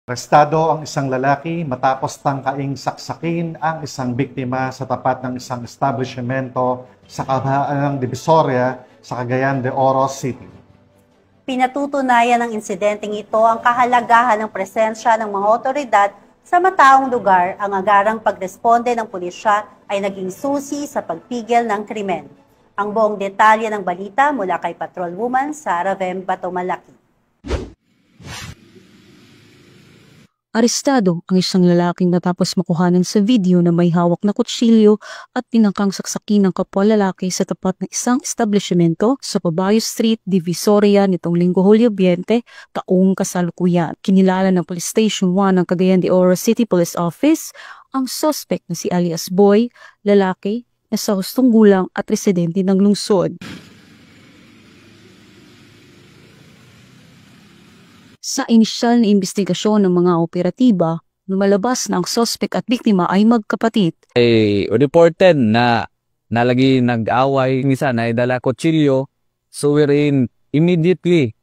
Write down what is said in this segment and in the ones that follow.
Arestado ang isang lalaki matapos tangkaing saksakin ang isang biktima sa tapat ng isang establishmento sa kahabaan ng Divisoria sa Cagayan de Oro City. Pinatutunayan ng insidenteng ito ang kahalagahan ng presensya ng mga otoridad sa mataong lugar. Ang agarang pagresponde ng pulisya ay naging susi sa pagpigil ng krimen. Ang buong detalye ng balita mula kay Patrolwoman Sara Vem Batomalaki. Arestado ang isang lalaking matapos makuhanan sa video na may hawak na kutsilyo at tinangkang saksakin ng kapwa lalaki sa tapat ng isang establishmento sa Caballo Street, Divisoria nitong Linggo, Hulyo 20, taong kasalukuyan. Kinilala ng Police Station 1 ng Cagayan de Oro City Police Office ang suspect na si alias Boy, lalaki na sa hustong gulang at residente ng lungsod. Sa inisyal na investigasyon ng mga operatiba, lumalabas na ang suspect at biktima ay magkapatid. Reported na nalagi nag-away, minsan na dala kutsilyo, so wherein immediately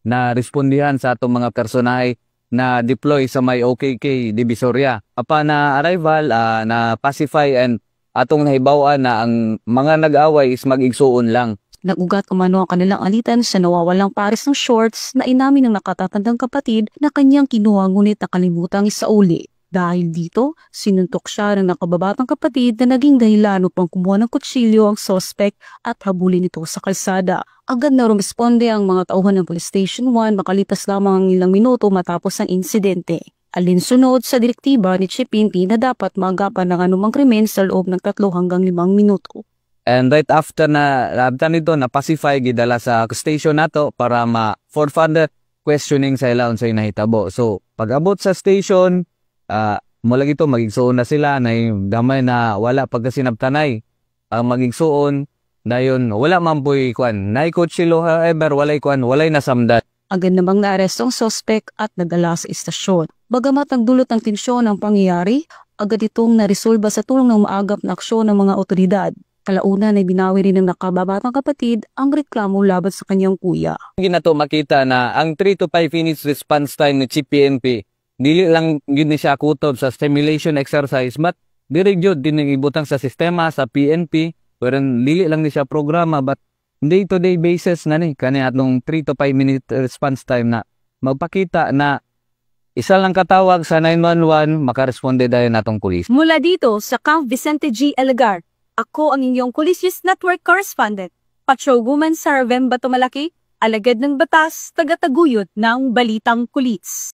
na respondihan sa atong mga personahe na deploy sa may OKK Divisoria. Upon na arrival, na pacify and atong nahibawan na ang mga nag-away is mag-igsuon lang. Nagugat umano ang kanilang alitan sa nawawalang pares ng shorts na inamin ng nakatatandang kapatid na kanyang kinuha ngunit nakalimutang isauli. Dahil dito, sinuntok siya ng nakababatang kapatid na naging dahilan upang kumuha ng kutsilyo ang suspect at habulin ito sa kalsada. Agad na rumesponde ang mga tauhan ng Police Station 1 makalipas lamang ang ilang minuto matapos ang insidente. Alinsunod sa direktiba ni Chief PNP na dapat maagapan ng anumang krimen sa loob ng 3 hanggang 5 minuto. And right after na labtan nito na pacify gidala sa station nato para for further questioning sa ila unsay nahitabo. So pag-abot sa station, mula gito magigsuon na sila na damay na wala pagkasinabtanay. Ang magigsuon dayon wala man poy kwan. Nay kutsilyo however walay kwan, walay nasamdan. Agad namang naaresto ang suspect at nadala sa istasyon. Bagamat ang dulot ng tensyon ng pangyayari, agad itong naresolba sa tulong ng maagap na aksyon ng mga otoridad. Kalaunan ay binawi rin ng nakababatang kapatid ang reklamo laban sa kanyang kuya. Ginato makita na ang 3 to 5 minutes response time ni Chief PNP, dili lang yun siya kutob sa stimulation exercise, but diri jud din ibutang sa sistema sa PNP, wherein dili lang ni siya programa, but day-to-day basis na ni kani atong 3 to 5 minute response time na magpakita na isa lang katawag sa 911 makaresponde dayon natong pulis. Mula dito sa Camp Vicente G. Elgar, ako ang inyong Police News Network correspondent, Patrolwoman Sara Vem Batomalaki, alagad ng batas, taga-taguyod ng Balitang Kulis.